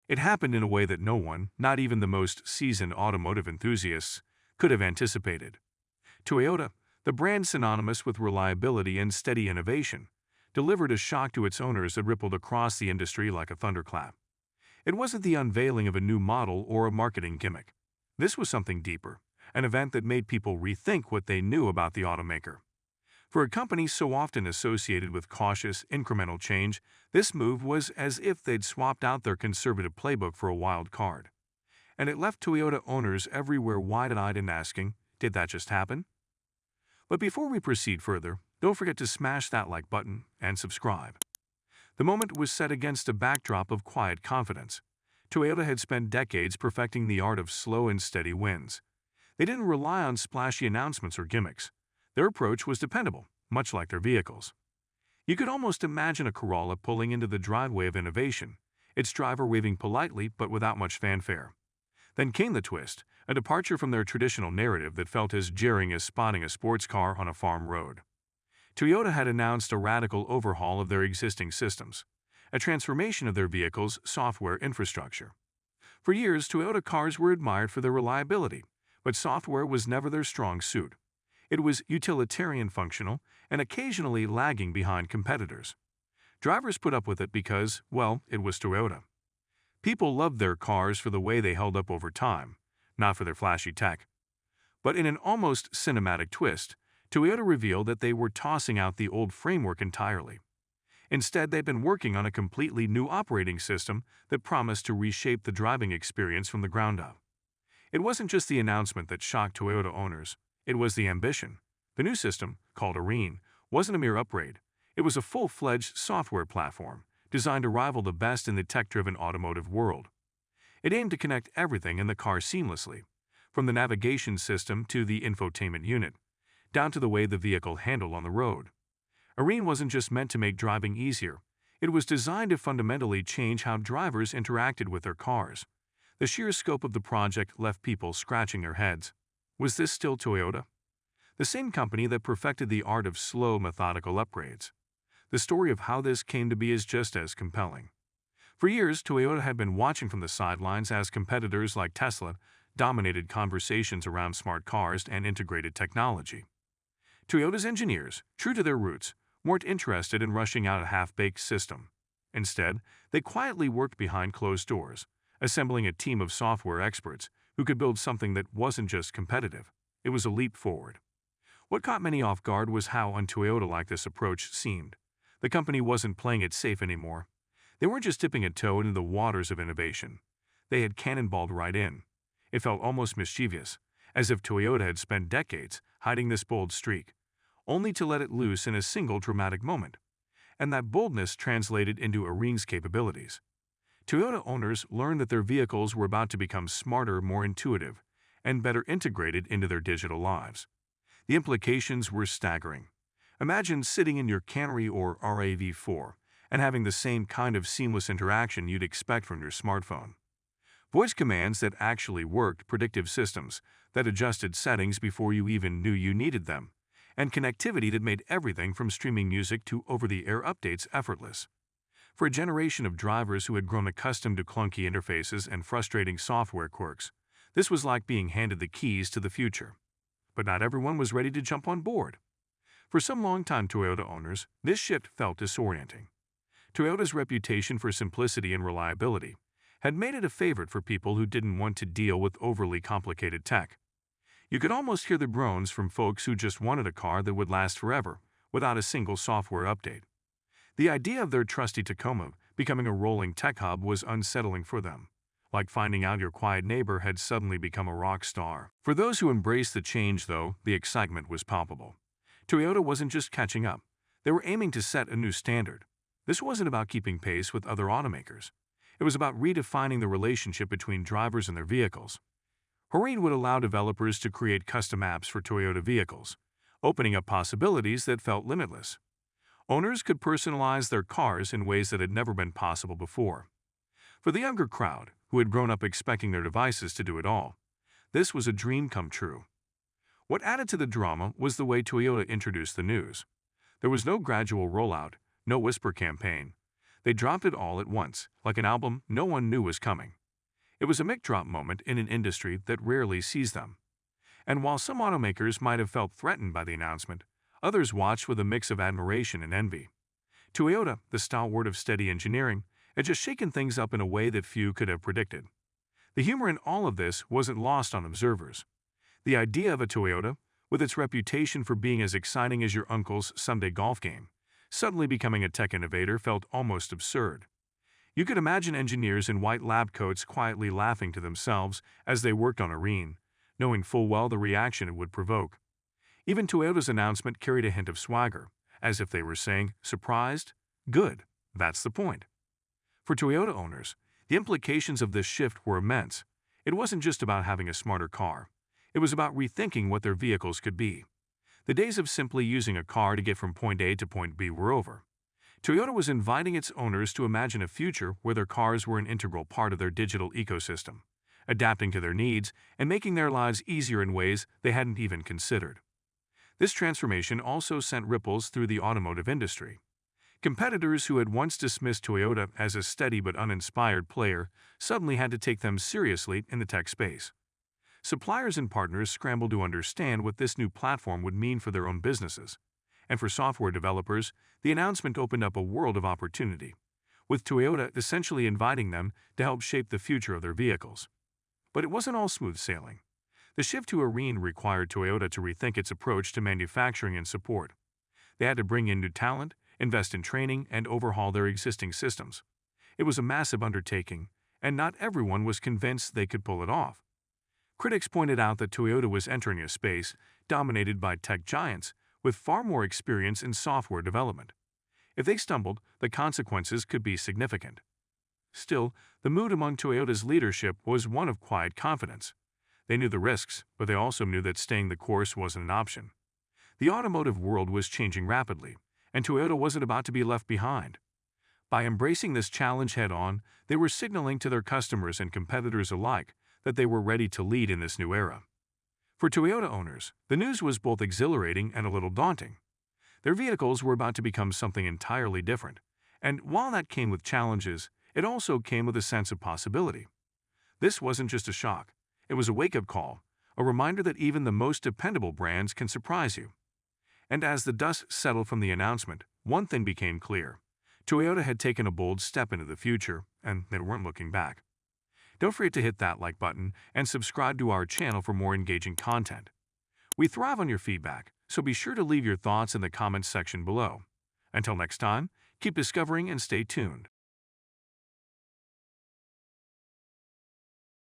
It happened in a way that no one, not even the most seasoned automotive enthusiasts, could have anticipated. Toyota, the brand synonymous with reliability and steady innovation, delivered a shock to its owners that rippled across the industry like a thunderclap. It wasn't the unveiling of a new model or a marketing gimmick. This was something deeper, an event that made people rethink what they knew about the automaker. For a company so often associated with cautious, incremental change, this move was as if they'd swapped out their conservative playbook for a wild card. And it left Toyota owners everywhere wide-eyed and asking, did that just happen? But before we proceed further, don't forget to smash that like button and subscribe. The moment was set against a backdrop of quiet confidence. Toyota had spent decades perfecting the art of slow and steady wins. They didn't rely on splashy announcements or gimmicks. Their approach was dependable, much like their vehicles. You could almost imagine a Corolla pulling into the driveway of innovation, its driver waving politely but without much fanfare. Then came the twist, a departure from their traditional narrative that felt as jarring as spotting a sports car on a farm road. Toyota had announced a radical overhaul of their existing systems, a transformation of their vehicles' software infrastructure. For years, Toyota cars were admired for their reliability, but software was never their strong suit. It was utilitarian functional and occasionally lagging behind competitors. Drivers put up with it because, well, it was Toyota. People loved their cars for the way they held up over time, not for their flashy tech. But in an almost cinematic twist, Toyota revealed that they were tossing out the old framework entirely. Instead, they'd been working on a completely new operating system that promised to reshape the driving experience from the ground up. It wasn't just the announcement that shocked Toyota owners. It was the ambition. The new system, called Arene, wasn't a mere upgrade. It was a full-fledged software platform designed to rival the best in the tech-driven automotive world. It aimed to connect everything in the car seamlessly, from the navigation system to the infotainment unit, down to the way the vehicle handled on the road. Arene wasn't just meant to make driving easier. It was designed to fundamentally change how drivers interacted with their cars. The sheer scope of the project left people scratching their heads. Was this still Toyota? The same company that perfected the art of slow, methodical upgrades. The story of how this came to be is just as compelling. For years, Toyota had been watching from the sidelines as competitors like Tesla dominated conversations around smart cars and integrated technology. Toyota's engineers, true to their roots, weren't interested in rushing out a half-baked system. Instead, they quietly worked behind closed doors, assembling a team of software experts who could build something that wasn't just competitive. It was a leap forward. What caught many off guard was how un-Toyota-like this approach seemed. The company wasn't playing it safe anymore. They weren't just dipping a toe into the waters of innovation. They had cannonballed right in. It felt almost mischievous, as if Toyota had spent decades hiding this bold streak, only to let it loose in a single dramatic moment. And that boldness translated into Arene's capabilities. Toyota owners learned that their vehicles were about to become smarter, more intuitive, and better integrated into their digital lives. The implications were staggering. Imagine sitting in your Camry or RAV4 and having the same kind of seamless interaction you'd expect from your smartphone. Voice commands that actually worked, predictive systems that adjusted settings before you even knew you needed them, and connectivity that made everything from streaming music to over-the-air updates effortless. For a generation of drivers who had grown accustomed to clunky interfaces and frustrating software quirks, this was like being handed the keys to the future. But not everyone was ready to jump on board. For some longtime Toyota owners, this shift felt disorienting. Toyota's reputation for simplicity and reliability had made it a favorite for people who didn't want to deal with overly complicated tech. You could almost hear the groans from folks who just wanted a car that would last forever, without a single software update. The idea of their trusty Tacoma becoming a rolling tech hub was unsettling for them, like finding out your quiet neighbor had suddenly become a rock star. For those who embraced the change, though, the excitement was palpable. Toyota wasn't just catching up. They were aiming to set a new standard. This wasn't about keeping pace with other automakers. It was about redefining the relationship between drivers and their vehicles. Arene would allow developers to create custom apps for Toyota vehicles, opening up possibilities that felt limitless. Owners could personalize their cars in ways that had never been possible before. For the younger crowd, who had grown up expecting their devices to do it all, this was a dream come true. What added to the drama was the way Toyota introduced the news. There was no gradual rollout, no whisper campaign. They dropped it all at once, like an album no one knew was coming. It was a mic drop moment in an industry that rarely sees them. And while some automakers might have felt threatened by the announcement, others watched with a mix of admiration and envy. Toyota, the stalwart of steady engineering, had just shaken things up in a way that few could have predicted. The humor in all of this wasn't lost on observers. The idea of a Toyota, with its reputation for being as exciting as your uncle's Sunday golf game, suddenly becoming a tech innovator felt almost absurd. You could imagine engineers in white lab coats quietly laughing to themselves as they worked on Arene, knowing full well the reaction it would provoke. Even Toyota's announcement carried a hint of swagger, as if they were saying, "Surprised? Good, that's the point." For Toyota owners, the implications of this shift were immense. It wasn't just about having a smarter car. It was about rethinking what their vehicles could be. The days of simply using a car to get from point A to point B were over. Toyota was inviting its owners to imagine a future where their cars were an integral part of their digital ecosystem, adapting to their needs and making their lives easier in ways they hadn't even considered. This transformation also sent ripples through the automotive industry. Competitors who had once dismissed Toyota as a steady but uninspired player suddenly had to take them seriously in the tech space. Suppliers and partners scrambled to understand what this new platform would mean for their own businesses. And for software developers, the announcement opened up a world of opportunity, with Toyota essentially inviting them to help shape the future of their vehicles. But it wasn't all smooth sailing. The shift to Arene required Toyota to rethink its approach to manufacturing and support. They had to bring in new talent, invest in training, and overhaul their existing systems. It was a massive undertaking, and not everyone was convinced they could pull it off. Critics pointed out that Toyota was entering a space dominated by tech giants with far more experience in software development. If they stumbled, the consequences could be significant. Still, the mood among Toyota's leadership was one of quiet confidence. They knew the risks, but they also knew that staying the course wasn't an option. The automotive world was changing rapidly, and Toyota wasn't about to be left behind. By embracing this challenge head-on, they were signaling to their customers and competitors alike that they were ready to lead in this new era. For Toyota owners, the news was both exhilarating and a little daunting. Their vehicles were about to become something entirely different, and while that came with challenges, it also came with a sense of possibility. This wasn't just a shock, it was a wake-up call, a reminder that even the most dependable brands can surprise you. And as the dust settled from the announcement, one thing became clear. Toyota had taken a bold step into the future, and they weren't looking back. Don't forget to hit that like button and subscribe to our channel for more engaging content. We thrive on your feedback, so be sure to leave your thoughts in the comments section below. Until next time, keep discovering and stay tuned.